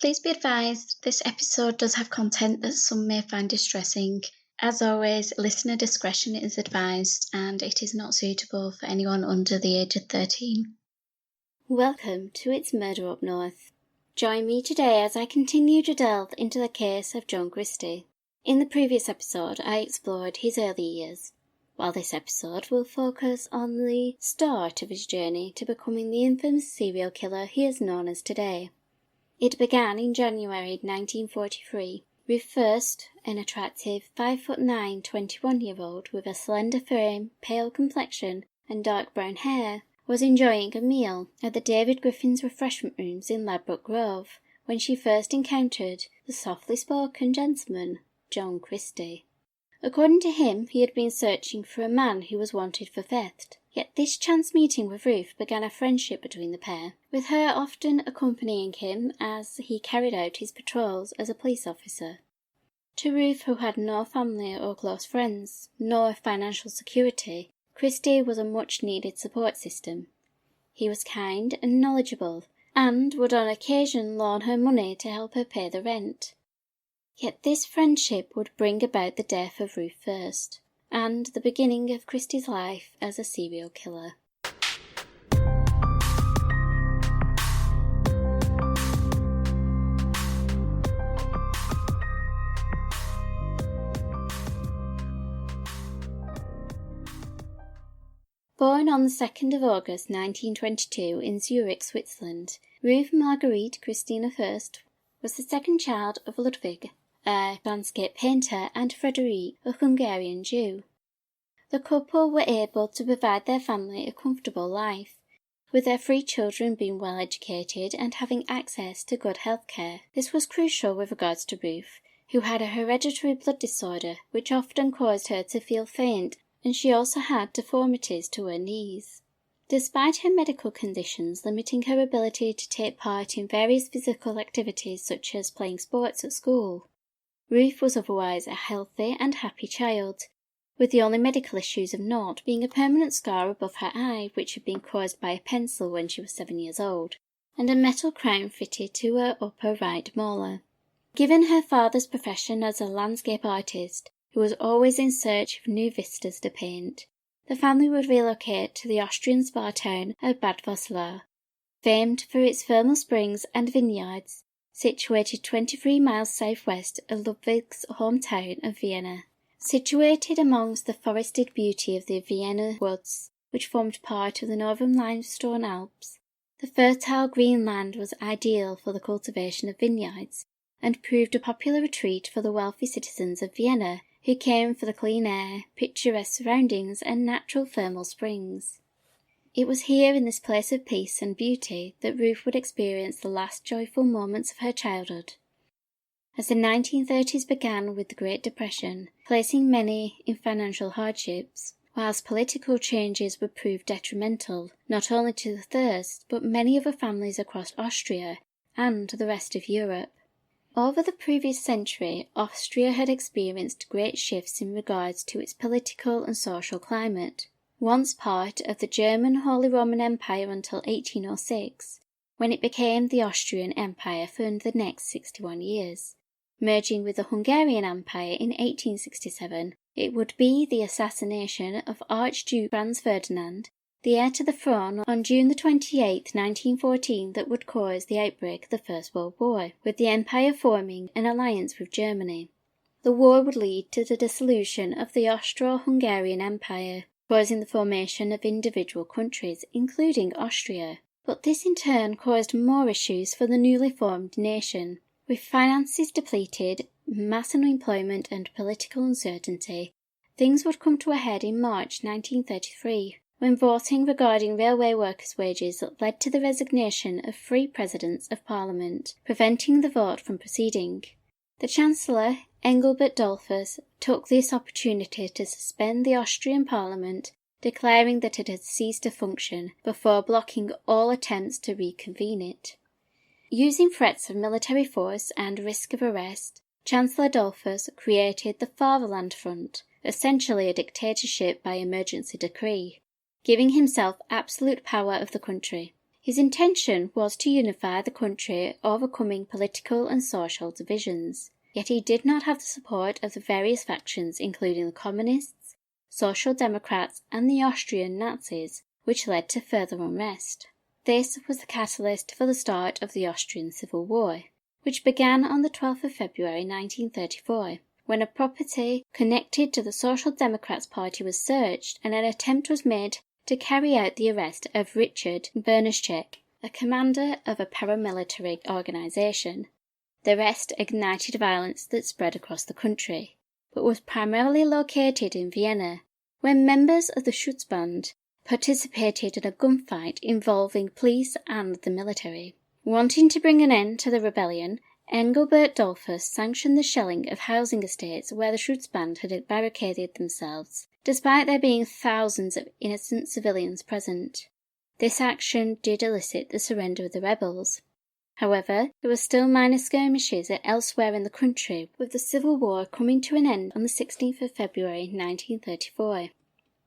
Please be advised, this episode does have content that some may find distressing. As always, listener discretion is advised and it is not suitable for anyone under the age of 13. Welcome to It's Murder Up North. Join me today as I continue to delve into the case of John Christie. In the previous episode, I explored his early years, while this episode will focus on the start of his journey to becoming the infamous serial killer he is known as today. It began in January 1943, with Fuerst, an attractive 5'9", 21-year-old with a slender frame, pale complexion and dark brown hair, was enjoying a meal at the David Griffin's refreshment rooms in Ladbroke Grove when she first encountered the softly spoken gentleman, John Christie. According to him, he had been searching for a man who was wanted for theft. Yet this chance meeting with Ruth began a friendship between the pair, with her often accompanying him as he carried out his patrols as a police officer. To Ruth, who had no family or close friends, nor financial security, Christie was a much-needed support system. He was kind and knowledgeable, and would on occasion loan her money to help her pay the rent. Yet this friendship would bring about the death of Ruth Fuerst, and the beginning of Christie's life as a serial killer. Born on the 2nd of August 1922 in Zurich, Switzerland, Ruth Marguerite Christina Fuerst was the second child of Ludwig, a landscape painter, and Friederike, a Hungarian Jew. The couple were able to provide their family a comfortable life, with their 3 children being well educated and having access to good health care. This was crucial with regards to Ruth, who had a hereditary blood disorder which often caused her to feel faint, and she also had deformities to her knees. Despite her medical conditions limiting her ability to take part in various physical activities such as playing sports at school, Ruth was otherwise a healthy and happy child, with the only medical issues of note being a permanent scar above her eye which had been caused by a pencil when she was 7 years old, and a metal crown fitted to her upper right molar. Given her father's profession as a landscape artist, who was always in search of new vistas to paint, the family would relocate to the Austrian spa town of Bad Voslar, famed for its thermal springs and vineyards, situated 23 miles southwest of Ludwig's hometown of Vienna. Situated amongst the forested beauty of the Vienna woods, which formed part of the northern limestone Alps, the fertile green land was ideal for the cultivation of vineyards, and proved a popular retreat for the wealthy citizens of Vienna who came for the clean air, picturesque surroundings, and natural thermal springs. It was here in this place of peace and beauty that Ruth would experience the last joyful moments of her childhood. As the 1930s began with the Great Depression, placing many in financial hardships, whilst political changes would prove detrimental not only to the Fuerst but many other families across Austria and the rest of Europe. Over the previous century, Austria had experienced great shifts in regards to its political and social climate. Once part of the German Holy Roman Empire until 1806, when it became the Austrian Empire for the next 61 years. Merging with the Hungarian Empire in 1867, it would be the assassination of Archduke Franz Ferdinand, the heir to the throne, on June 28, 1914 that would cause the outbreak of the First World War, with the Empire forming an alliance with Germany. The war would lead to the dissolution of the Austro-Hungarian Empire, causing the formation of individual countries, including Austria. But this in turn caused more issues for the newly formed nation. With finances depleted, mass unemployment and political uncertainty, things would come to a head in March 1933. When voting regarding railway workers' wages led to the resignation of 3 presidents of Parliament, preventing the vote from proceeding. The Chancellor, Engelbert Dollfuss, took this opportunity to suspend the Austrian Parliament, declaring that it had ceased to function, before blocking all attempts to reconvene it. Using threats of military force and risk of arrest, Chancellor Dollfuss created the Fatherland Front, essentially a dictatorship by emergency decree, giving himself absolute power of the country. His intention was to unify the country, overcoming political and social divisions. Yet he did not have the support of the various factions, including the Communists, Social Democrats, and the Austrian Nazis, which led to further unrest. This was the catalyst for the start of the Austrian Civil War, which began on the 12th of February 1934, when a property connected to the Social Democrats' party was searched and an attempt was made to carry out the arrest of Richard Berneschek, a commander of a paramilitary organisation. The arrest ignited violence that spread across the country, but was primarily located in Vienna, where members of the Schutzband participated in a gunfight involving police and the military. Wanting to bring an end to the rebellion, Engelbert Dollfuss sanctioned the shelling of housing estates where the Schutzband had barricaded themselves, despite there being thousands of innocent civilians present. This action did elicit the surrender of the rebels. However, there were still minor skirmishes elsewhere in the country, with the Civil War coming to an end on the 16th of February 1934.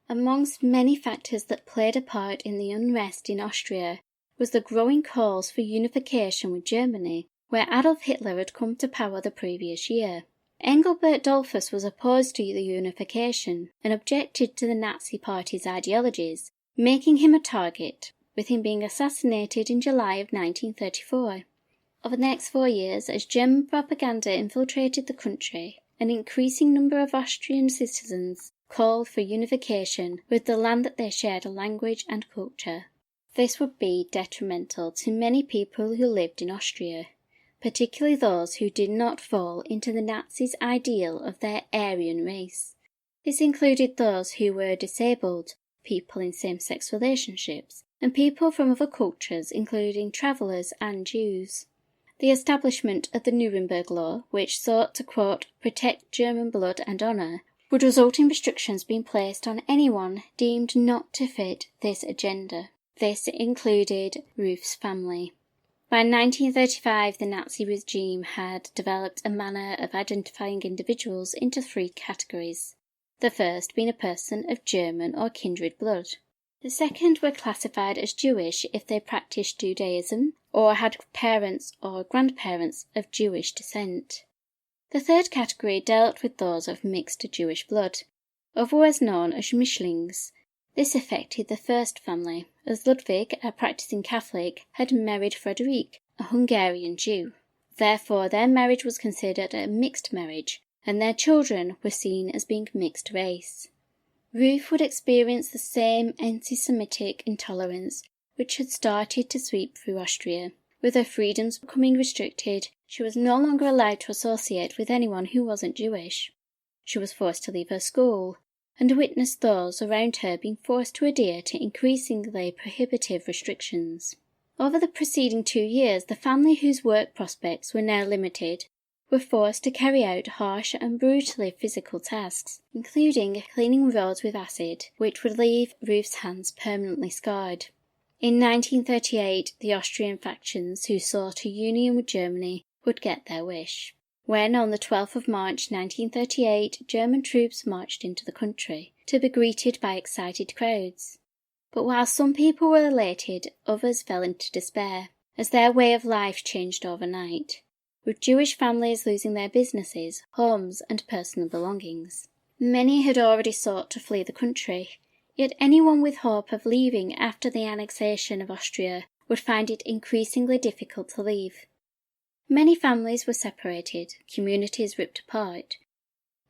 Amongst many factors that played a part in the unrest in Austria was the growing calls for unification with Germany, where Adolf Hitler had come to power the previous year. Engelbert Dollfuss was opposed to the unification and objected to the Nazi Party's ideologies, making him a target, with him being assassinated in July of 1934. Over the next 4 years, as German propaganda infiltrated the country, an increasing number of Austrian citizens called for unification with the land that they shared a language and culture. This would be detrimental to many people who lived in Austria, particularly those who did not fall into the Nazis' ideal of their Aryan race. This included those who were disabled, people in same-sex relationships, and people from other cultures, including travellers and Jews. The establishment of the Nuremberg Law, which sought to, quote, protect German blood and honour, would result in restrictions being placed on anyone deemed not to fit this agenda. This included Ruth's family. By 1935, the Nazi regime had developed a manner of identifying individuals into 3 categories, the first being a person of German or kindred blood. The second were classified as Jewish if they practiced Judaism or had parents or grandparents of Jewish descent. The third category dealt with those of mixed Jewish blood, otherwise known as Mischlings. This affected the first family, as Ludwig, a practicing Catholic, had married Frederick, a Hungarian Jew. Therefore, their marriage was considered a mixed marriage, and their children were seen as being mixed race. Ruth would experience the same anti-Semitic intolerance which had started to sweep through Austria. With her freedoms becoming restricted, she was no longer allowed to associate with anyone who wasn't Jewish. She was forced to leave her school, and witnessed those around her being forced to adhere to increasingly prohibitive restrictions. Over the preceding 2 years, the family whose work prospects were now limited were forced to carry out harsh and brutally physical tasks, including cleaning roads with acid, which would leave Ruth's hands permanently scarred. In 1938, the Austrian factions who sought a union with Germany would get their wish, when on the 12th of March 1938 German troops marched into the country, to be greeted by excited crowds. But while some people were elated, others fell into despair, as their way of life changed overnight, with Jewish families losing their businesses, homes, and personal belongings. Many had already sought to flee the country, yet anyone with hope of leaving after the annexation of Austria would find it increasingly difficult to leave. Many families were separated, communities ripped apart.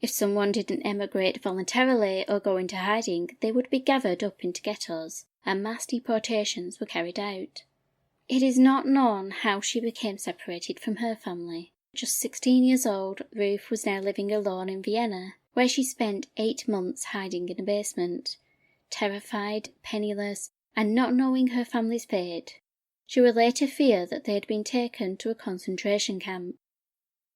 If someone didn't emigrate voluntarily or go into hiding, they would be gathered up into ghettos, and mass deportations were carried out. It is not known how she became separated from her family. Just 16 years old, Ruth was now living alone in Vienna, where she spent 8 months hiding in a basement. Terrified, penniless, and not knowing her family's fate, she would later fear that they had been taken to a concentration camp.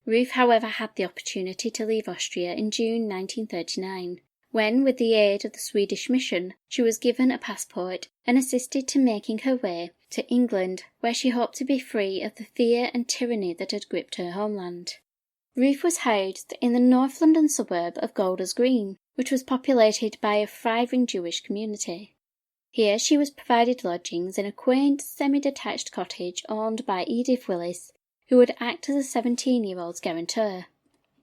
Ruth, however, had the opportunity to leave Austria in June 1939, when, with the aid of the Swedish mission, she was given a passport and assisted to making her way to England, where she hoped to be free of the fear and tyranny that had gripped her homeland. Ruth was housed in the North London suburb of Golders Green, which was populated by a thriving Jewish community. Here she was provided lodgings in a quaint, semi-detached cottage owned by Edith Willis, who would act as a 17-year-old's guarantor.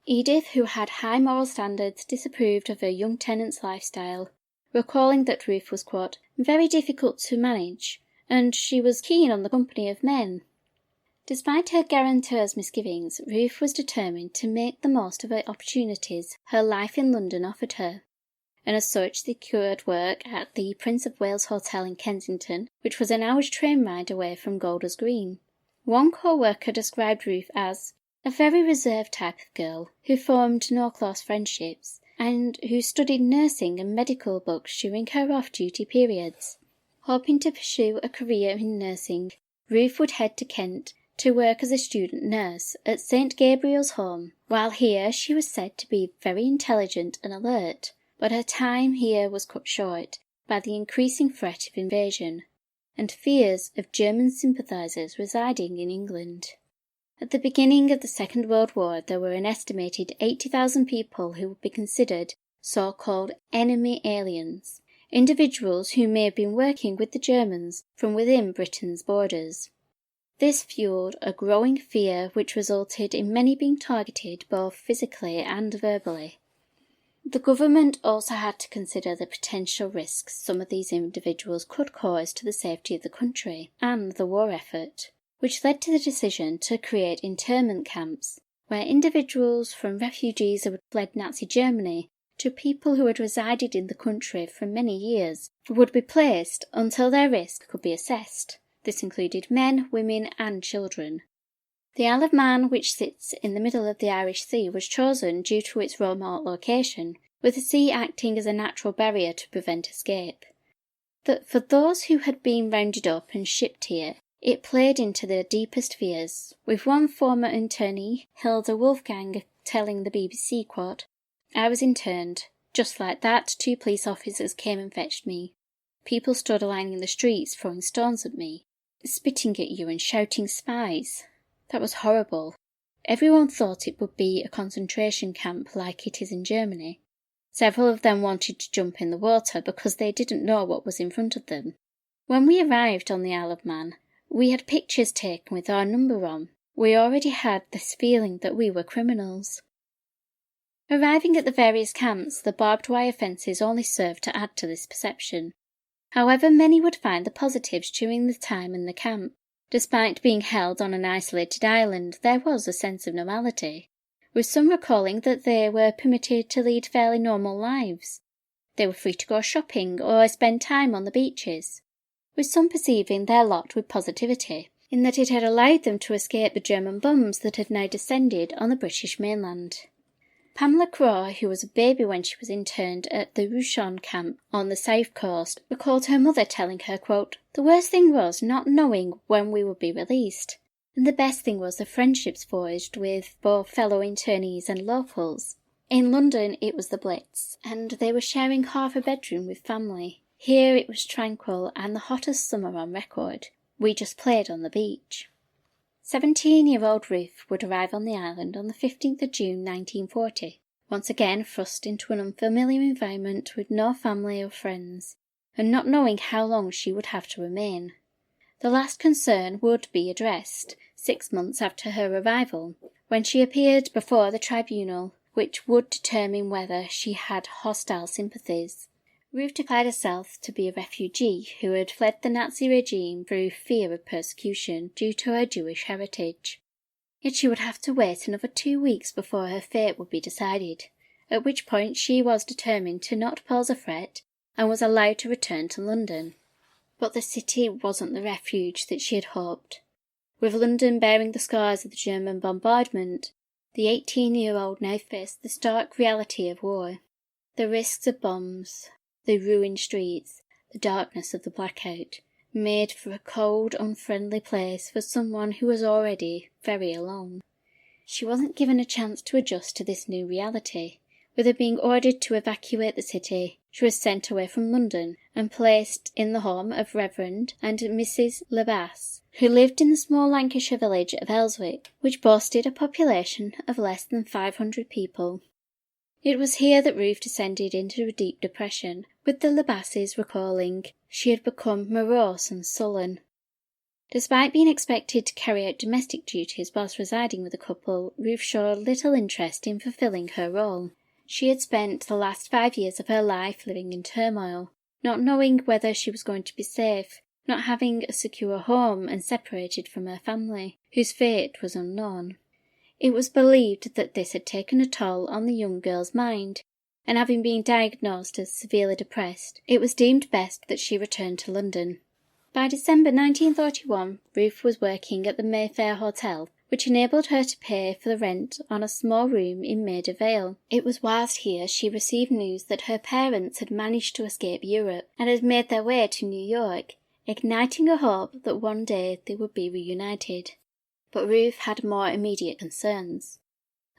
Edith, who had high moral standards, disapproved of her young tenant's lifestyle, recalling that Ruth was, quote, very difficult to manage, and she was keen on the company of men. Despite her guarantor's misgivings, Ruth was determined to make the most of the opportunities her life in London offered her, and as such secured work at the Prince of Wales Hotel in Kensington, which was an hour's train ride away from Golders Green. One co-worker described Ruth as a very reserved type of girl who formed no close friendships, and who studied nursing and medical books during her off-duty periods. Hoping to pursue a career in nursing, Ruth would head to Kent to work as a student nurse at St. Gabriel's Home. While here, she was said to be very intelligent and alert, but her time here was cut short by the increasing threat of invasion and fears of German sympathisers residing in England. At the beginning of the Second World War, there were an estimated 80,000 people who would be considered so-called enemy aliens, individuals who may have been working with the Germans from within Britain's borders. This fueled a growing fear which resulted in many being targeted both physically and verbally. The government also had to consider the potential risks some of these individuals could cause to the safety of the country and the war effort, which led to the decision to create internment camps, where individuals from refugees who had fled Nazi Germany to people who had resided in the country for many years would be placed until their risk could be assessed. This included men, women and children. The Isle of Man, which sits in the middle of the Irish Sea, was chosen due to its remote location, with the sea acting as a natural barrier to prevent escape. That for those who had been rounded up and shipped here, it played into their deepest fears, with one former internee, Hilda Wolfgang, telling the BBC, quote, I was interned. Just like that, 2 police officers came and fetched me. People stood lining the streets, throwing stones at me, spitting at you and shouting spies. That was horrible. Everyone thought it would be a concentration camp like it is in Germany. Several of them wanted to jump in the water because they didn't know what was in front of them. When we arrived on the Isle of Man, we had pictures taken with our number on. We already had this feeling that we were criminals. Arriving at the various camps, the barbed wire fences only served to add to this perception. However, many would find the positives during the time in the camp. Despite being held on an isolated island, there was a sense of normality, with some recalling that they were permitted to lead fairly normal lives. They were free to go shopping or spend time on the beaches, with some perceiving their lot with positivity, in that it had allowed them to escape the German bombs that had now descended on the British mainland. Pamela Crowe, who was a baby when she was interned at the Ruchon camp on the south coast, recalled her mother telling her, quote, the worst thing was not knowing when we would be released, and the best thing was the friendships forged with both fellow internees and locals. In London it was the Blitz, and they were sharing half a bedroom with family. Here it was tranquil and the hottest summer on record. We just played on the beach. 17-year-old Ruth would arrive on the island on the 15th of June 1940, once again thrust into an unfamiliar environment with no family or friends, and not knowing how long she would have to remain. The last concern would be addressed 6 months after her arrival, when she appeared before the tribunal, which would determine whether she had hostile sympathies. Ruth declared herself to be a refugee who had fled the Nazi regime through fear of persecution due to her Jewish heritage. Yet she would have to wait another 2 weeks before her fate would be decided, at which point she was determined to not pose a threat and was allowed to return to London. But the city wasn't the refuge that she had hoped. With London bearing the scars of the German bombardment, the 18-year-old now faced the stark reality of war. The risks of bombs, the ruined streets, the darkness of the blackout, made for a cold, unfriendly place for someone who was already very alone. She wasn't given a chance to adjust to this new reality. With her being ordered to evacuate the city, she was sent away from London and placed in the home of Reverend and Mrs. Labasse, who lived in the small Lancashire village of Elswick, which boasted a population of less than 500 people. It was here that Ruth descended into a deep depression, with the Labasses recalling, she had become morose and sullen. Despite being expected to carry out domestic duties whilst residing with the couple, Ruth showed little interest in fulfilling her role. She had spent the last 5 years of her life living in turmoil, not knowing whether she was going to be safe, not having a secure home, and separated from her family, whose fate was unknown. It was believed that this had taken a toll on the young girl's mind, and having been diagnosed as severely depressed, it was deemed best that she return to London. By December 1931, Ruth was working at the Mayfair Hotel, which enabled her to pay for the rent on a small room in Maida Vale. It was whilst here she received news that her parents had managed to escape Europe and had made their way to New York, igniting a hope that one day they would be reunited. But Ruth had more immediate concerns.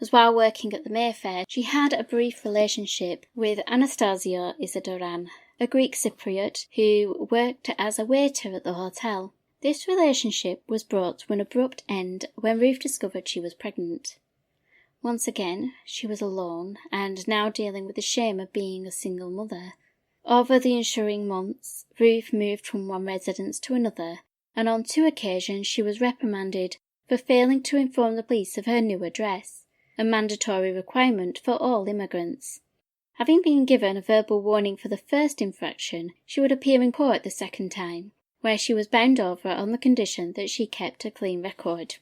As while working at the Mayfair, she had a brief relationship with Anastasia Isidoran, a Greek Cypriot who worked as a waiter at the hotel. This relationship was brought to an abrupt end when Ruth discovered she was pregnant. Once again, she was alone and now dealing with the shame of being a single mother. Over the ensuing months, Ruth moved from one residence to another, and on 2 occasions she was reprimanded for failing to inform the police of her new address, a mandatory requirement for all immigrants. Having been given a verbal warning for the first infraction, she would appear in court the second time, where she was bound over on the condition that she kept a clean record.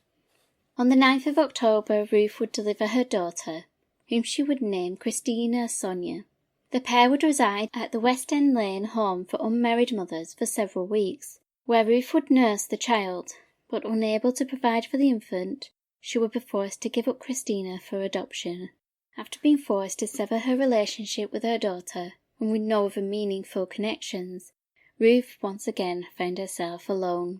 On the 9th of October, Ruth would deliver her daughter, whom she would name Christina Sonia. The pair would reside at the West End Lane home for unmarried mothers for several weeks, where Ruth would nurse the child, but unable to provide for the infant, she would be forced to give up Christina for adoption. After being forced to sever her relationship with her daughter, and with no other meaningful connections, Ruth once again found herself alone,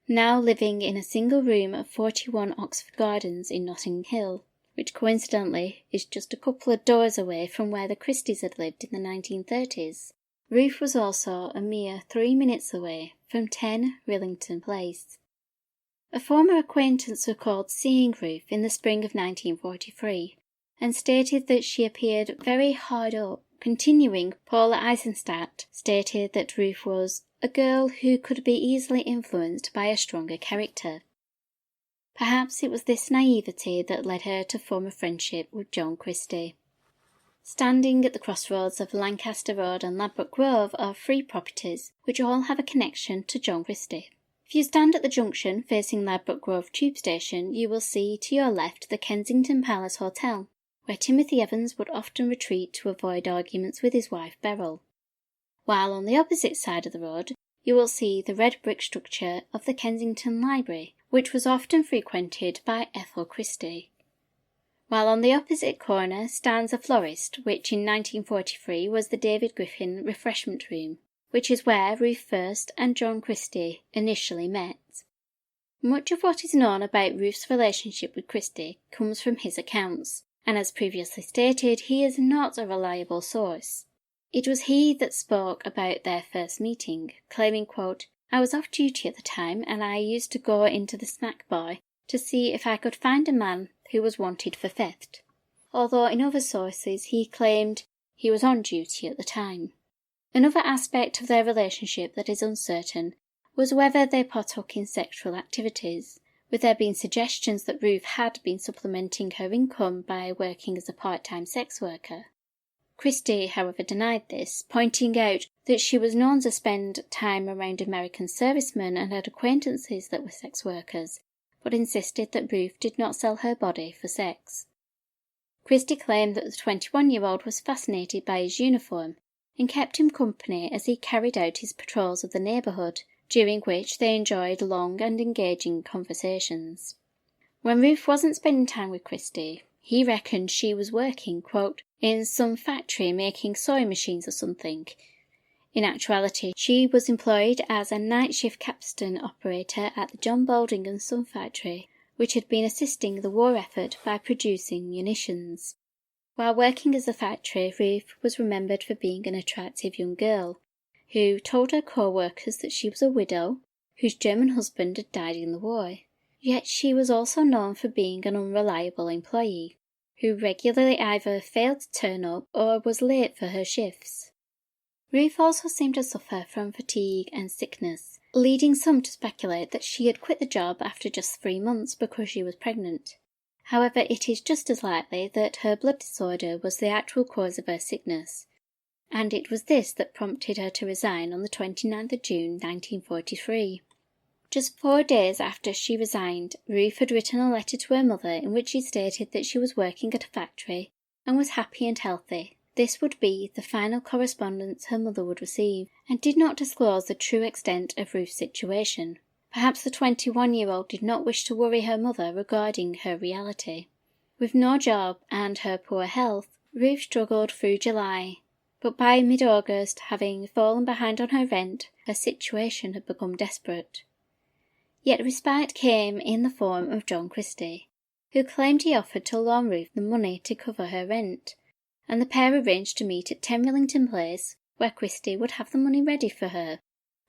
now living in a single room at 41 Oxford Gardens in Notting Hill, which coincidentally is just a couple of doors away from where the Christies had lived in the 1930s. Ruth was also a mere 3 minutes away from 10 Rillington Place. A former acquaintance recalled seeing Ruth in the spring of 1943, and stated that she appeared very hard up. Continuing, Paula Eisenstadt stated that Ruth was a girl who could be easily influenced by a stronger character. Perhaps it was this naivety that led her to form a friendship with John Christie. Standing at the crossroads of Lancaster Road and Ladbroke Grove are 3 properties, which all have a connection to John Christie. If you stand at the junction facing Ladbroke Grove tube station, you will see to your left the Kensington Palace Hotel, where Timothy Evans would often retreat to avoid arguments with his wife Beryl. While on the opposite side of the road, you will see the red brick structure of the Kensington Library, which was often frequented by Ethel Christie. While on the opposite corner stands a florist, which in 1943 was the David Griffin Refreshment Room, which is where Ruth Fuerst and John Christie initially met. Much of what is known about Ruth's relationship with Christie comes from his accounts, and as previously stated, he is not a reliable source. It was he that spoke about their first meeting, claiming, quote, "I was off duty at the time, and I used to go into the snack bar to see if I could find a man who was wanted for theft," although in other sources he claimed he was on duty at the time. Another aspect of their relationship that is uncertain was whether they partook in sexual activities, with there being suggestions that Ruth had been supplementing her income by working as a part-time sex worker. Christie, however, denied this, pointing out that she was known to spend time around American servicemen and had acquaintances that were sex workers, but insisted that Ruth did not sell her body for sex. Christie claimed that the 21-year-old was fascinated by his uniform and kept him company as he carried out his patrols of the neighbourhood, during which they enjoyed long and engaging conversations. When Ruth wasn't spending time with Christie, he reckoned she was working, quote, in some factory making sewing machines or something. In actuality, she was employed as a night shift capstan operator at the John Balding and Son factory, which had been assisting the war effort by producing munitions. While working as a factory, Ruth was remembered for being an attractive young girl, who told her co-workers that she was a widow, whose German husband had died in the war. Yet she was also known for being an unreliable employee, who regularly either failed to turn up or was late for her shifts. Ruth also seemed to suffer from fatigue and sickness, leading some to speculate that she had quit the job after just 3 months because she was pregnant. However, it is just as likely that her blood disorder was the actual cause of her sickness, and it was this that prompted her to resign on the 29th of June 1943. Just 4 days after she resigned, Ruth had written a letter to her mother in which she stated that she was working at a factory and was happy and healthy. This would be the final correspondence her mother would receive, and did not disclose the true extent of Ruth's situation. Perhaps the 21-year-old did not wish to worry her mother regarding her reality. With no job and her poor health, Ruth struggled through July, but by mid-August, having fallen behind on her rent, her situation had become desperate. Yet respite came in the form of John Christie, who claimed he offered to loan Ruth the money to cover her rent, and the pair arranged to meet at 10 Millington Place, where Christie would have the money ready for her.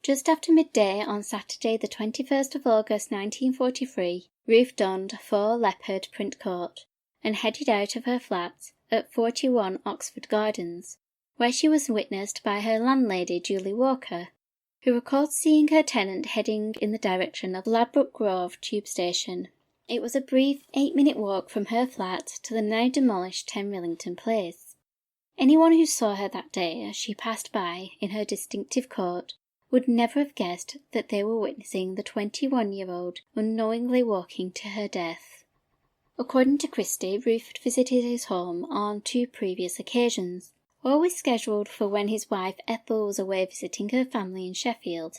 Just after midday on Saturday the 21st of August 1943, Ruth donned a faux leopard print coat and headed out of her flat at 41 Oxford Gardens, where she was witnessed by her landlady Julie Walker, who recalled seeing her tenant heading in the direction of Ladbroke Grove tube station. It was a brief 8-minute walk from her flat to the now demolished 10 Millington Place. Anyone who saw her that day as she passed by in her distinctive coat would never have guessed that they were witnessing the 21-year-old unknowingly walking to her death. According to Christie, Ruth had visited his home on 2 previous occasions, always scheduled for when his wife Ethel was away visiting her family in Sheffield.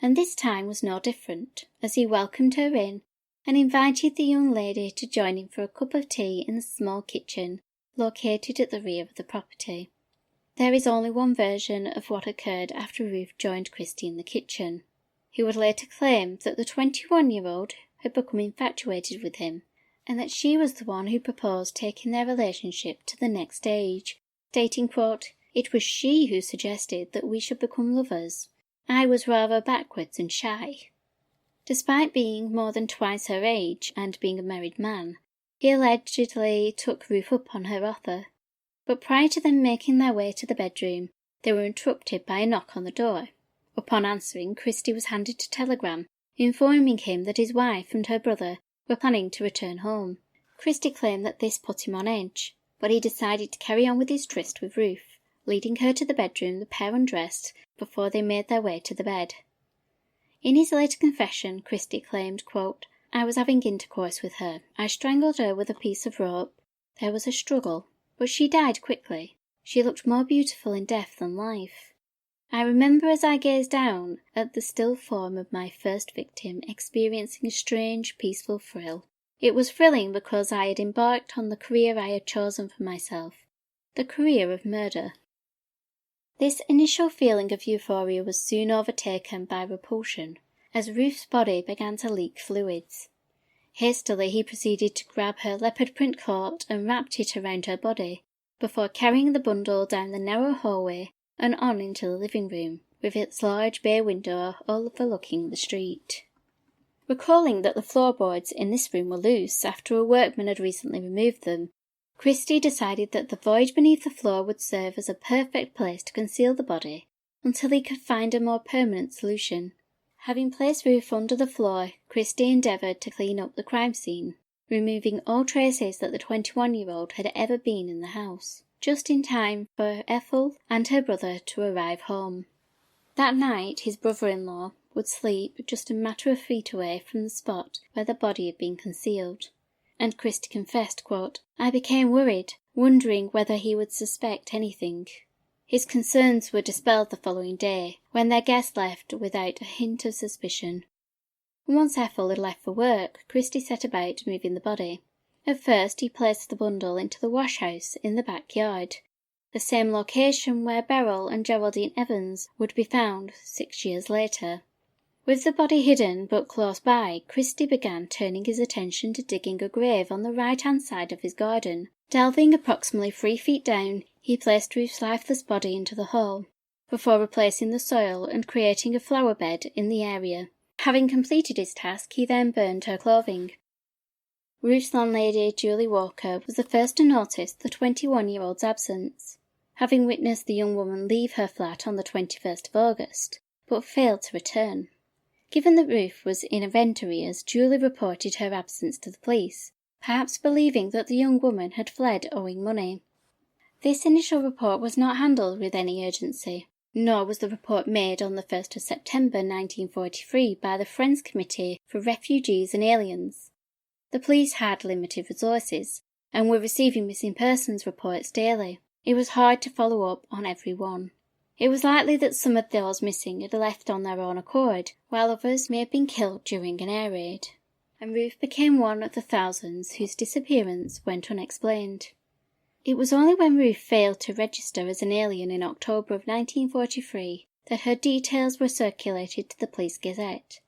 And this time was no different, as he welcomed her in and invited the young lady to join him for a cup of tea in the small kitchen located at the rear of the property. There is only one version of what occurred after Ruth joined Christie in the kitchen. He would later claim that the 21-year-old had become infatuated with him, and that she was the one who proposed taking their relationship to the next stage, stating, quote, "It was she who suggested that we should become lovers. I was rather backwards and shy." Despite being more than twice her age and being a married man, he allegedly took Ruth up on her offer. But prior to them making their way to the bedroom, they were interrupted by a knock on the door. Upon answering, Christie was handed a telegram informing him that his wife and her brother were planning to return home. Christie claimed that this put him on edge, but he decided to carry on with his tryst with Ruth. Leading her to the bedroom, the pair undressed before they made their way to the bed. In his later confession, Christie claimed, quote, "I was having intercourse with her. I strangled her with a piece of rope. There was a struggle, but she died quickly. She looked more beautiful in death than life. I remember as I gazed down at the still form of my first victim experiencing a strange, peaceful thrill. It was thrilling because I had embarked on the career I had chosen for myself, the career of murder." This initial feeling of euphoria was soon overtaken by repulsion, as Ruth's body began to leak fluids. Hastily he proceeded to grab her leopard print coat and wrapped it around her body, before carrying the bundle down the narrow hallway and on into the living room, with its large bay window overlooking the street. Recalling that the floorboards in this room were loose after a workman had recently removed them, Christie decided that the void beneath the floor would serve as a perfect place to conceal the body until he could find a more permanent solution. Having placed Ruth under the floor, Christie endeavoured to clean up the crime scene, removing all traces that the 21-year-old had ever been in the house, just in time for Ethel and her brother to arrive home. That night his brother-in-law would sleep just a matter of feet away from the spot where the body had been concealed. And Christie confessed, quote, "I became worried, wondering whether he would suspect anything." His concerns were dispelled the following day, when their guest left without a hint of suspicion. Once Ethel had left for work, Christie set about moving the body. At first he placed the bundle into the wash-house in the backyard, the same location where Beryl and Geraldine Evans would be found 6 years later. With the body hidden but close by, Christie began turning his attention to digging a grave on the right-hand side of his garden. Delving approximately 3 feet down, he placed Ruth's lifeless body into the hole, before replacing the soil and creating a flower bed in the area. Having completed his task, he then burned her clothing. Ruth's landlady, Julie Walker, was the first to notice the 21-year-old's absence. having witnessed the young woman leave her flat on the 21st of August, but failed to return. Given that Ruth was in event arrears, Julie reported her absence to the police, perhaps believing that the young woman had fled owing money. This initial report was not handled with any urgency, nor was the report made on the 1st of September 1943 by the Friends Committee for Refugees and Aliens. The police had limited resources, and were receiving missing persons reports daily. It was hard to follow up on every one. It was likely that some of those missing had left on their own accord, while others may have been killed during an air raid, and Ruth became one of the thousands whose disappearance went unexplained. It was only when Ruth failed to register as an alien in October of 1943 that her details were circulated to the Police Gazette.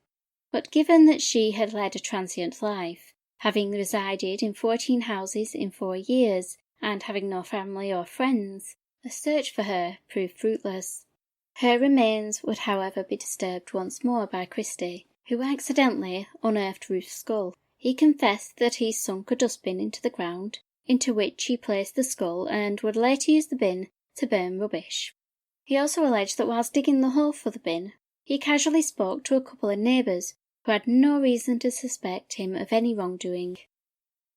But given that she had led a transient life, having resided in 14 houses in 4 years, and having no family or friends, a search for her proved fruitless. Her remains would however be disturbed once more by Christie, who accidentally unearthed Ruth's skull. He confessed that he sunk a dustbin into the ground, into which he placed the skull and would later use the bin to burn rubbish. He also alleged that whilst digging the hole for the bin, he casually spoke to a couple of neighbours who had no reason to suspect him of any wrongdoing.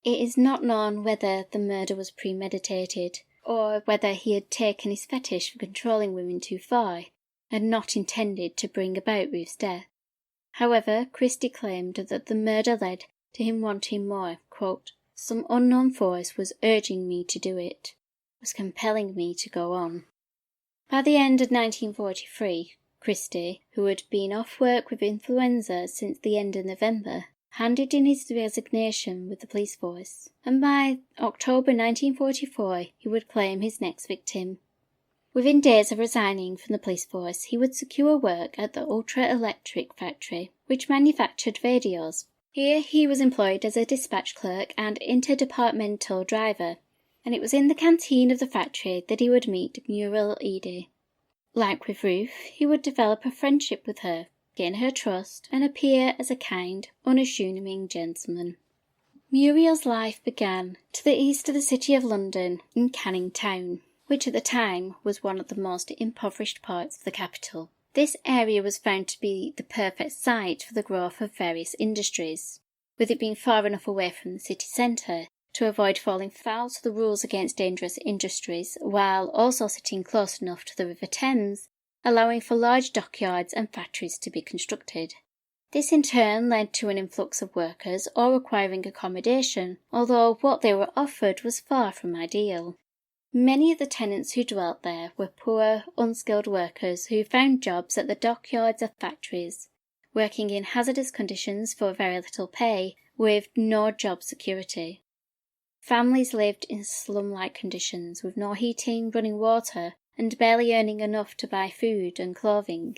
It is not known whether the murder was premeditated, or whether he had taken his fetish for controlling women too far, and not intended to bring about Ruth's death. However, Christie claimed that the murder led to him wanting more, quote, "Some unknown force was urging me to do it, was compelling me to go on." By the end of 1943, Christie, who had been off work with influenza since the end of November, handed in his resignation with the police force, and by October 1944 he would claim his next victim. Within days of resigning from the police force, he would secure work at the Ultra Electric factory, which manufactured radios. Here he was employed as a dispatch clerk and interdepartmental driver, and it was in the canteen of the factory that he would meet Muriel Eddy. Like with Ruth, he would develop a friendship with her, gain her trust, and appear as a kind, unassuming gentleman. Muriel's life began to the east of the city of London, in Canning Town, which at the time was one of the most impoverished parts of the capital. This area was found to be the perfect site for the growth of various industries, with it being far enough away from the city centre to avoid falling foul to the rules against dangerous industries, while also sitting close enough to the River Thames, allowing for large dockyards and factories to be constructed. This in turn led to an influx of workers all requiring accommodation, although what they were offered was far from ideal. Many of the tenants who dwelt there were poor, unskilled workers who found jobs at the dockyards of factories, working in hazardous conditions for very little pay, with no job security. Families lived in slum-like conditions, with no heating, running water, and barely earning enough to buy food and clothing.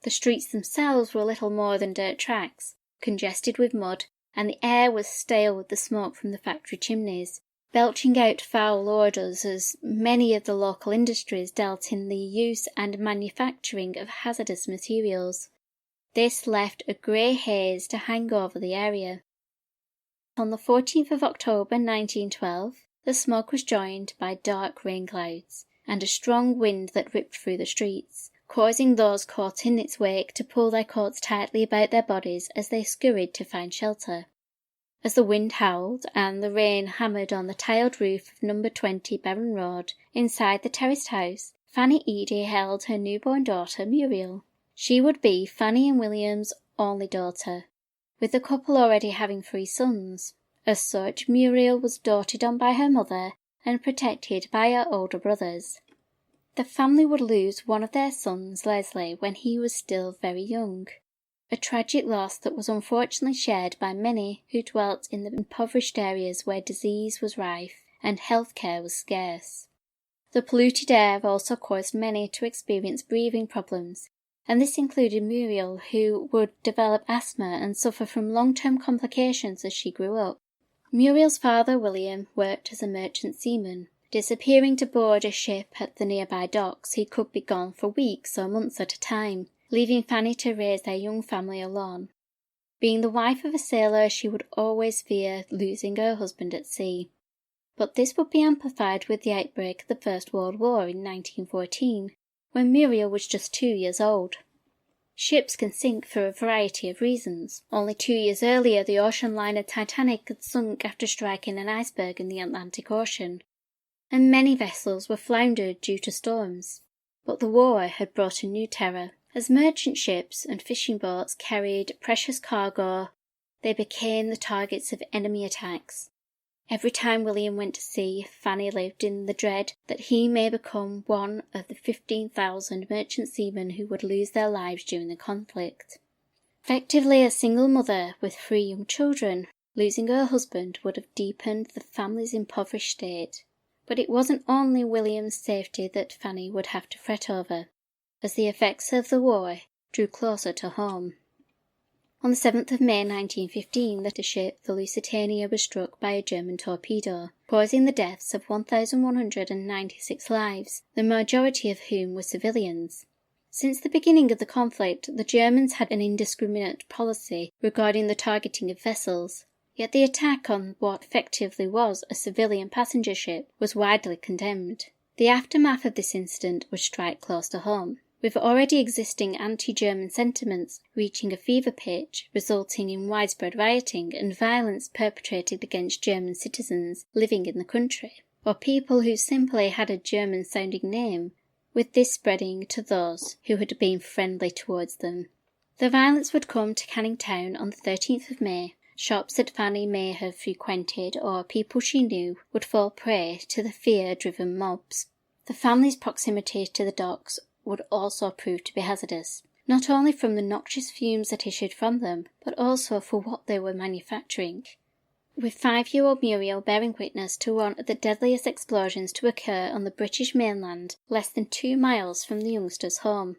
The streets themselves were little more than dirt tracks, congested with mud, and the air was stale with the smoke from the factory chimneys, belching out foul odours as many of the local industries dealt in the use and manufacturing of hazardous materials. This left a grey haze to hang over the area. On the 14th of October 1912, the smoke was joined by dark rain clouds and a strong wind that ripped through the streets, causing those caught in its wake to pull their coats tightly about their bodies as they scurried to find shelter. As the wind howled and the rain hammered on the tiled roof of number 20 Barron Road, inside the terraced house, Fanny Eddy held her newborn daughter Muriel. She would be Fanny and William's only daughter, with the couple already having 3 sons. As such, Muriel was doted on by her mother and protected by her older brothers. The family would lose one of their sons, Leslie, when he was still very young, a tragic loss that was unfortunately shared by many who dwelt in the impoverished areas where disease was rife and health care was scarce. The polluted air also caused many to experience breathing problems, and this included Muriel, who would develop asthma and suffer from long-term complications as she grew up. Muriel's father, William, worked as a merchant seaman. Disappearing to board a ship at the nearby docks, he could be gone for weeks or months at a time, leaving Fanny to raise their young family alone. Being the wife of a sailor, she would always fear losing her husband at sea. But this would be amplified with the outbreak of the First World War in 1914, when Muriel was just 2 years old. Ships can sink for a variety of reasons. Only 2 years earlier, the ocean liner Titanic had sunk after striking an iceberg in the Atlantic Ocean, and many vessels were floundered due to storms. But the war had brought a new terror. As merchant ships and fishing boats carried precious cargo, they became the targets of enemy attacks. Every time William went to sea, Fanny lived in the dread that he may become one of the 15,000 merchant seamen who would lose their lives during the conflict. Effectively a single mother with 3 young children, losing her husband would have deepened the family's impoverished state. But it wasn't only William's safety that Fanny would have to fret over, as the effects of the war drew closer to home. On the 7th of May 1915, the ship, the Lusitania, was struck by a German torpedo, causing the deaths of 1,196 lives, the majority of whom were civilians. Since the beginning of the conflict, the Germans had an indiscriminate policy regarding the targeting of vessels. Yet the attack on what effectively was a civilian passenger ship was widely condemned. The aftermath of this incident would strike close to home, with already existing anti-German sentiments reaching a fever pitch, resulting in widespread rioting and violence perpetrated against German citizens living in the country, or people who simply had a German-sounding name, with this spreading to those who had been friendly towards them. The violence would come to Canning Town on the 13th of May. Shops that Fanny may have frequented or people she knew would fall prey to the fear-driven mobs. The family's proximity to the docks would also prove to be hazardous, not only from the noxious fumes that issued from them, but also for what they were manufacturing, with 5-year-old Muriel bearing witness to one of the deadliest explosions to occur on the British mainland, less than 2 miles from the youngster's home.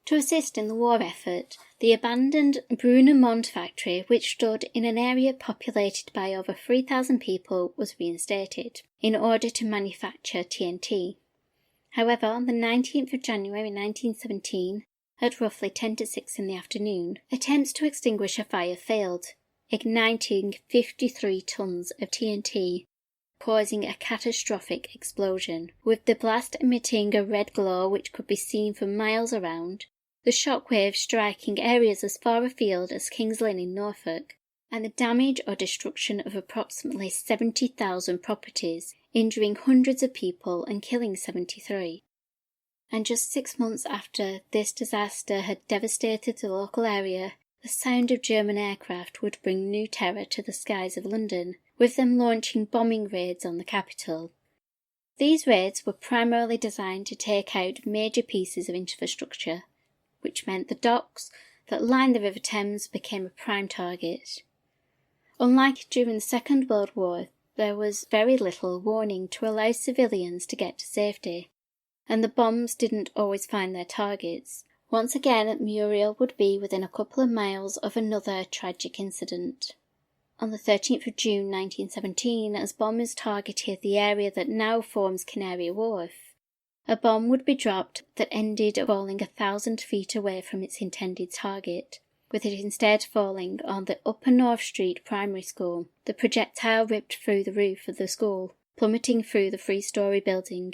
To assist in the war effort, the abandoned Brunemont factory, which stood in an area populated by over 3,000 people, was reinstated, in order to manufacture TNT. However, on the 19th of January 1917, at roughly 10 to 6 in the afternoon, attempts to extinguish a fire failed, igniting 53 tons of TNT, causing a catastrophic explosion, with the blast emitting a red glow which could be seen for miles around, the shockwaves striking areas as far afield as King's Lynn in Norfolk, and the damage or destruction of approximately 70,000 properties, injuring hundreds of people and killing 73. And just 6 months after this disaster had devastated the local area, the sound of German aircraft would bring new terror to the skies of London, with them launching bombing raids on the capital. These raids were primarily designed to take out major pieces of infrastructure, which meant the docks that lined the River Thames became a prime target. Unlike during the Second World War, there was very little warning to allow civilians to get to safety, and the bombs didn't always find their targets. Once again, Muriel would be within a couple of miles of another tragic incident. On the 13th of June 1917, as bombers targeted the area that now forms Canary Wharf, a bomb would be dropped that ended up falling 1,000 feet away from its intended target, with it instead falling on the Upper North Street Primary School. The projectile ripped through the roof of the school, plummeting through the 3-story building,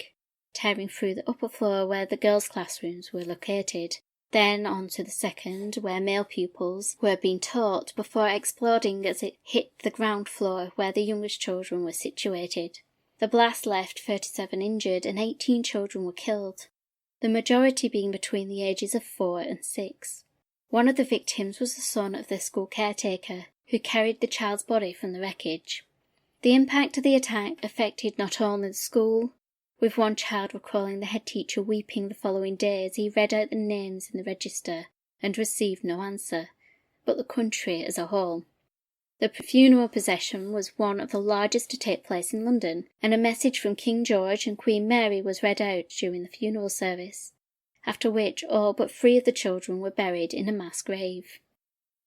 tearing through the upper floor where the girls' classrooms were located, then onto the second where male pupils were being taught, before exploding as it hit the ground floor where the youngest children were situated. The blast left 37 injured and 18 children were killed, the majority being between the ages of 4 and 6. One of the victims was the son of the school caretaker, who carried the child's body from the wreckage. The impact of the attack affected not only the school, with one child recalling the head teacher weeping the following day as he read out the names in the register and received no answer, but the country as a whole. The funeral procession was one of the largest to take place in London, and a message from King George and Queen Mary was read out during the funeral service, after which all but 3 of the children were buried in a mass grave.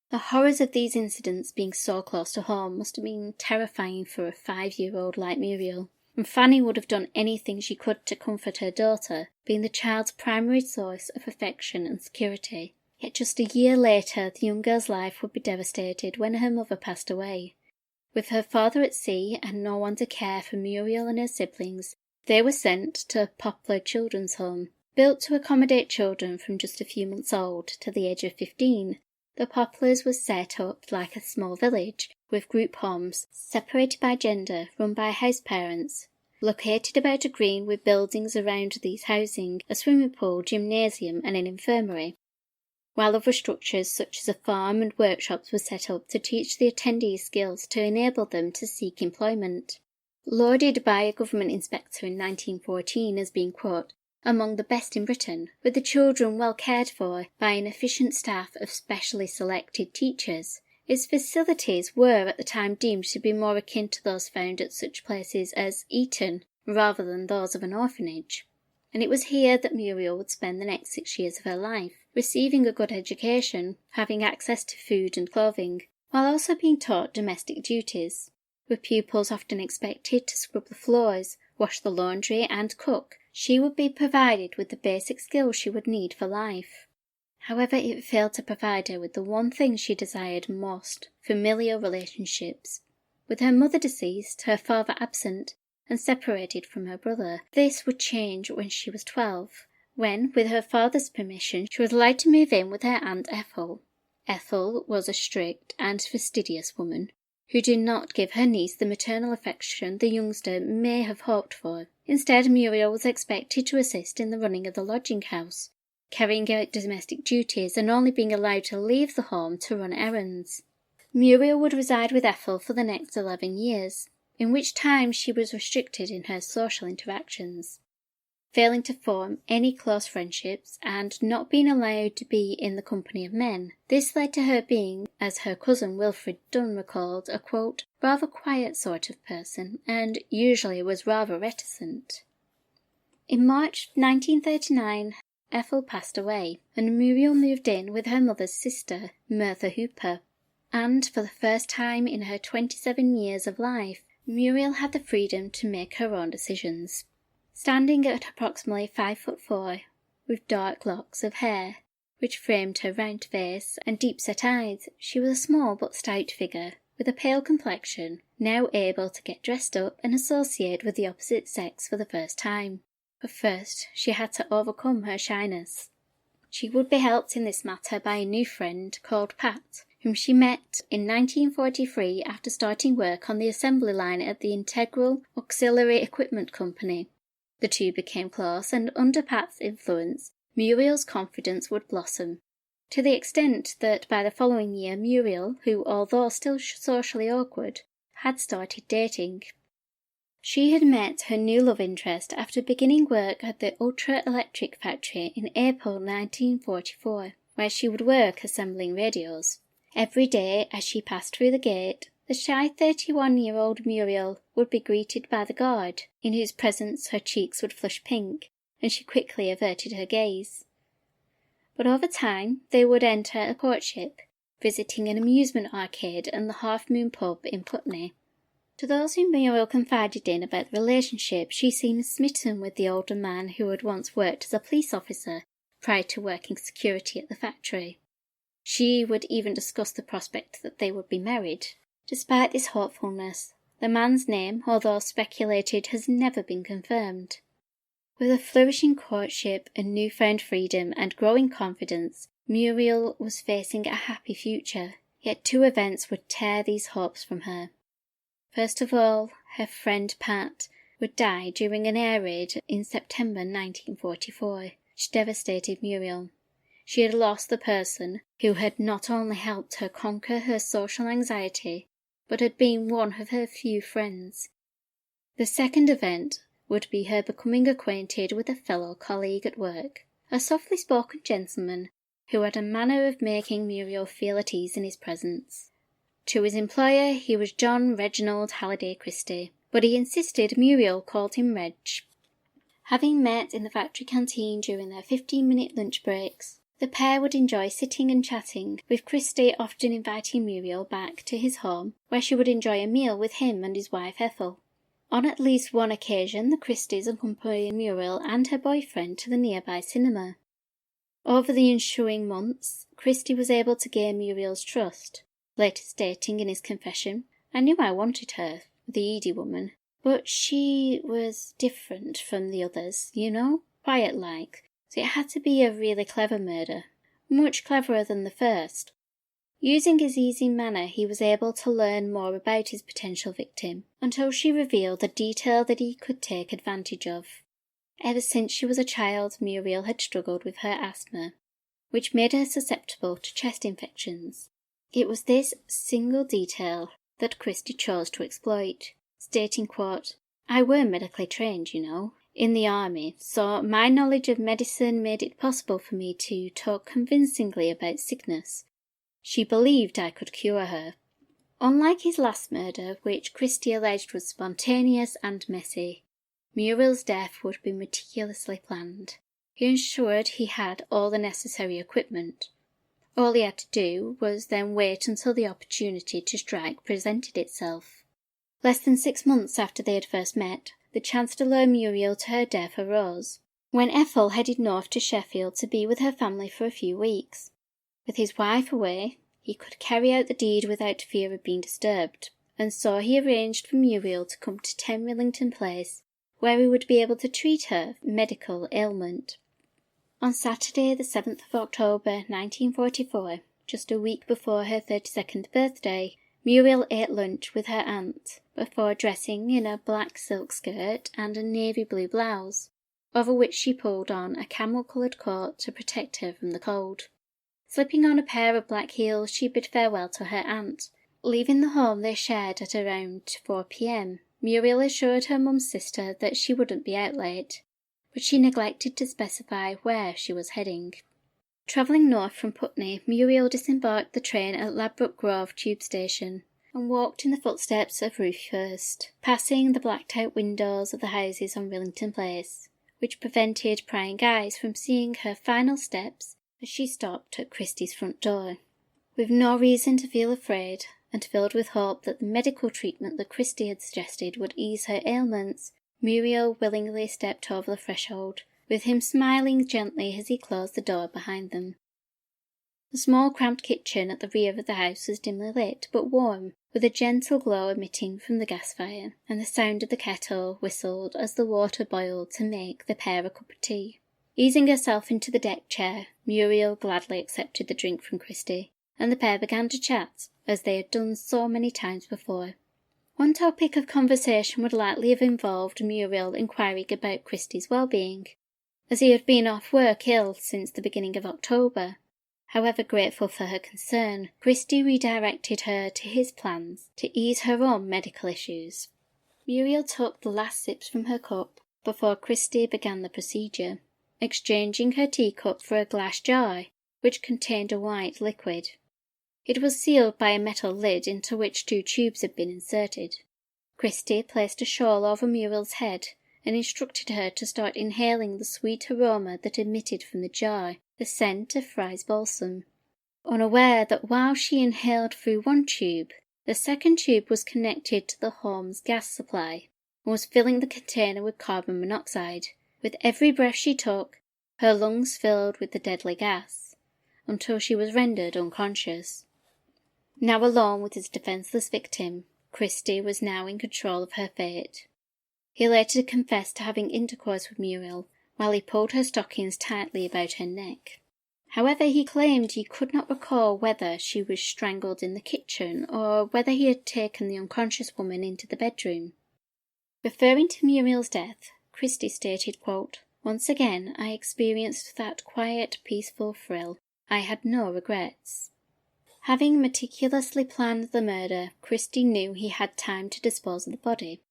The horrors of these incidents being so close to home must have been terrifying for a 5-year-old like Muriel, and Fanny would have done anything she could to comfort her daughter, being the child's primary source of affection and security. Yet just a year later, the young girl's life would be devastated when her mother passed away. With her father at sea and no one to care for Muriel and her siblings, they were sent to a Poplar Children's Home. Built to accommodate children from just a few months old to the age of 15, the Poplars was set up like a small village, with group homes, separated by gender, run by house parents, located about a green with buildings around these housing, a swimming pool, gymnasium and an infirmary, while other structures such as a farm and workshops were set up to teach the attendees skills to enable them to seek employment. Lauded by a government inspector in 1914 as being, quote, among the best in Britain, with the children well cared for by an efficient staff of specially selected teachers, its facilities were at the time deemed to be more akin to those found at such places as Eton rather than those of an orphanage. And it was here that Muriel would spend the next 6 years of her life, receiving a good education, having access to food and clothing, while also being taught domestic duties, with pupils often expected to scrub the floors, wash the laundry and cook. She would be provided with the basic skills she would need for life. However, it failed to provide her with the one thing she desired most, familial relationships. With her mother deceased, her father absent, and separated from her brother, this would change when she was 12, when, with her father's permission, she was allowed to move in with her Aunt Ethel. Ethel was a strict and fastidious woman, who did not give her niece the maternal affection the youngster may have hoped for. Instead, Muriel was expected to assist in the running of the lodging house, carrying out domestic duties and only being allowed to leave the home to run errands. Muriel would reside with Ethel for the next 11 years, in which time she was restricted in her social interactions, failing to form any close friendships and not being allowed to be in the company of men. This led to her being, as her cousin Wilfred Dunn recalled, a, quote, rather quiet sort of person, and usually was rather reticent. In March 1939, Ethel passed away, and Muriel moved in with her mother's sister, Martha Hooper. And for the first time in her 27 years of life, Muriel had the freedom to make her own decisions. Standing at approximately 5'4", with dark locks of hair, which framed her round face and deep-set eyes, she was a small but stout figure, with a pale complexion, now able to get dressed up and associate with the opposite sex for the first time. But first, she had to overcome her shyness. She would be helped in this matter by a new friend called Pat, whom she met in 1943 after starting work on the assembly line at the Integral Auxiliary Equipment Company. The two became close, and under Pat's influence, Muriel's confidence would blossom, to the extent that by the following year Muriel, who, although still socially awkward, had started dating. She had met her new love interest after beginning work at the Ultra Electric Factory in April 1944, where she would work assembling radios. Every day as she passed through the gate, the shy 31-year-old Muriel would be greeted by the guard, in whose presence her cheeks would flush pink, and she quickly averted her gaze. But over time they would enter a courtship, visiting an amusement arcade and the Half Moon pub in Putney. To those whom Muriel confided in about the relationship, she seemed smitten with the older man who had once worked as a police officer prior to working security at the factory. She would even discuss the prospect that they would be married. Despite this hopefulness, the man's name, although speculated, has never been confirmed. With a flourishing courtship and newfound freedom and growing confidence, Muriel was facing a happy future, yet two events would tear these hopes from her. First of all, her friend Pat would die during an air raid in September 1944, which devastated Muriel. She had lost the person who had not only helped her conquer her social anxiety, but had been one of her few friends. The second event would be her becoming acquainted with a fellow colleague at work, a softly spoken gentleman who had a manner of making Muriel feel at ease in his presence. To his employer he was John Reginald Halliday Christie, but he insisted Muriel called him Reg. Having met in the factory canteen during their 15-minute lunch breaks, the pair would enjoy sitting and chatting, with Christie often inviting Muriel back to his home, where she would enjoy a meal with him and his wife Ethel. On at least one occasion, the Christies accompanied Muriel and her boyfriend to the nearby cinema. Over the ensuing months, Christie was able to gain Muriel's trust, later stating in his confession, I knew I wanted her, the Eddy woman, but she was different from the others, quiet-like, so it had to be a really clever murder, much cleverer than the first. Using his easy manner, he was able to learn more about his potential victim, until she revealed a detail that he could take advantage of. Ever since she was a child, Muriel had struggled with her asthma, which made her susceptible to chest infections. It was this single detail that Christie chose to exploit, stating, quote, "I were medically trained, in the army, so my knowledge of medicine made it possible for me to talk convincingly about sickness. She believed I could cure her." Unlike his last murder, which Christie alleged was spontaneous and messy, Muriel's death would be meticulously planned. He ensured he had all the necessary equipment. All he had to do was then wait until the opportunity to strike presented itself. Less than 6 months after they had first met, the chance to lure Muriel to her death arose, when Ethel headed north to Sheffield to be with her family for a few weeks. With his wife away, he could carry out the deed without fear of being disturbed, and so he arranged for Muriel to come to 10 Millington Place, where he would be able to treat her medical ailment. On Saturday, the 7th of October, 1944, just a week before her 32nd birthday, Muriel ate lunch with her aunt, before dressing in a black silk skirt and a navy blue blouse, over which she pulled on a camel-coloured coat to protect her from the cold. Slipping on a pair of black heels, she bid farewell to her aunt. Leaving the home they shared at around 4 p.m, Muriel assured her mum's sister that she wouldn't be out late, but she neglected to specify where she was heading. Travelling north from Putney, Muriel disembarked the train at Ladbroke Grove tube station and walked in the footsteps of Ruth Fuerst, passing the blacked-out windows of the houses on Millington Place, which prevented prying eyes from seeing her final steps as she stopped at Christie's front door. With no reason to feel afraid, and filled with hope that the medical treatment that Christie had suggested would ease her ailments, Muriel willingly stepped over the threshold, with him smiling gently as he closed the door behind them. The small cramped kitchen at the rear of the house was dimly lit, but warm, with a gentle glow emitting from the gas fire, and the sound of the kettle whistled as the water boiled to make the pair a cup of tea. Easing herself into the deck chair, Muriel gladly accepted the drink from Christie, and the pair began to chat, as they had done so many times before. One topic of conversation would likely have involved Muriel inquiring about Christie's well-being, as he had been off work ill since the beginning of October. However grateful for her concern, Christie redirected her to his plans to ease her own medical issues. Muriel took the last sips from her cup before Christie began the procedure, exchanging her teacup for a glass jar, which contained a white liquid. It was sealed by a metal lid into which 2 tubes had been inserted. Christie placed a shawl over Muriel's head and instructed her to start inhaling the sweet aroma that emitted from the jar, the scent of Fry's balsam, unaware that while she inhaled through one tube, the second tube was connected to the home's gas supply and was filling the container with carbon monoxide. With every breath she took, her lungs filled with the deadly gas, until she was rendered unconscious. Now alone with his defenceless victim, Christie was now in control of her fate. He later confessed to having intercourse with Muriel, while he pulled her stockings tightly about her neck. However, he claimed he could not recall whether she was strangled in the kitchen or whether he had taken the unconscious woman into the bedroom. Referring to Muriel's death, Christie stated, quote, "Once again I experienced that quiet, peaceful thrill. I had no regrets." Having meticulously planned the murder, Christie knew he had time to dispose of the body.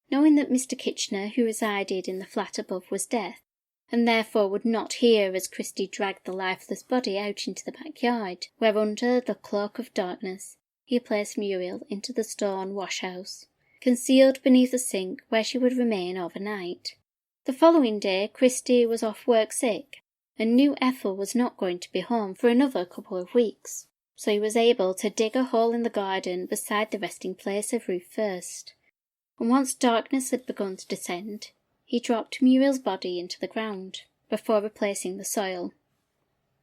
Knowing that Mr. Kitchener, who resided in the flat above, was dead, and therefore would not hear as Christie dragged the lifeless body out into the backyard, where under the cloak of darkness he placed Muriel into the stone wash-house, concealed beneath the sink where she would remain overnight. The following day Christie was off work sick, and knew Ethel was not going to be home for another couple of weeks, so he was able to dig a hole in the garden beside the resting place of Ruth Fuerst, and once darkness had begun to descend, he dropped Muriel's body into the ground, before replacing the soil.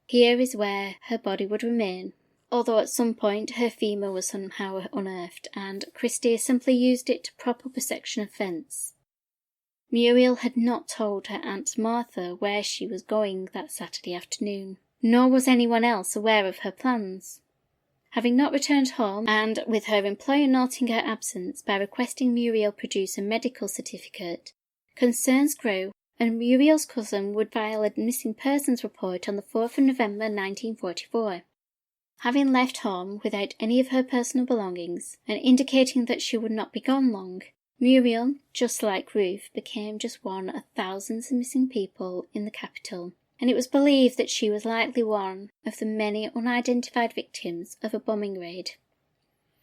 Here is where her body would remain although at some point her femur was somehow unearthed and Christie simply used it to prop up a section of fence. Muriel had not told her Aunt Martha where she was going that Saturday afternoon, nor was anyone else aware of her plans. Having not returned home, and with her employer noting her absence by requesting Muriel produce a medical certificate, concerns grew, and Muriel's cousin would file a missing persons report on the 4th of November 1944. Having left home without any of her personal belongings, and indicating that she would not be gone long, Muriel, just like Ruth, became just one of thousands of missing people in the capital, and it was believed that she was likely one of the many unidentified victims of a bombing raid.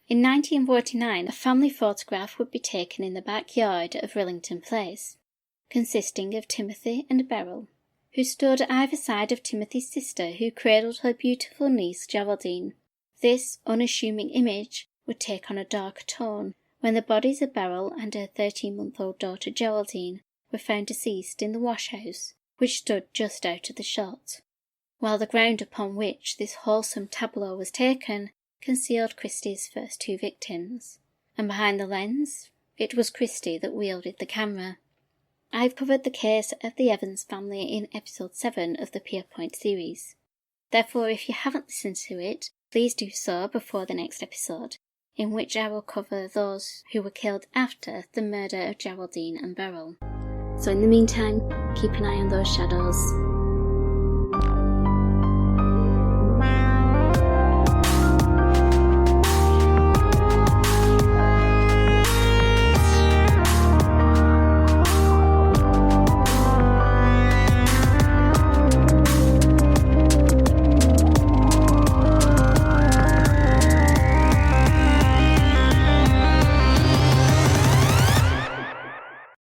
In 1949, a family photograph would be taken in the backyard of Rillington Place, consisting of Timothy and Beryl, who stood at either side of Timothy's sister who cradled her beautiful niece Geraldine. This unassuming image would take on a darker tone when the bodies of Beryl and her 13-month-old daughter Geraldine were found deceased in the wash-house, which stood just out of the shot, while the ground upon which this wholesome tableau was taken concealed Christie's first two victims, and behind the lens it was Christie that wielded the camera. I've covered the case of the Evans family in episode 7 of the Pierrepoint series. Therefore, if you haven't listened to it, please do so before the next episode, in which I will cover those who were killed after the murder of Geraldine and Beryl. So in the meantime, keep an eye on those shadows.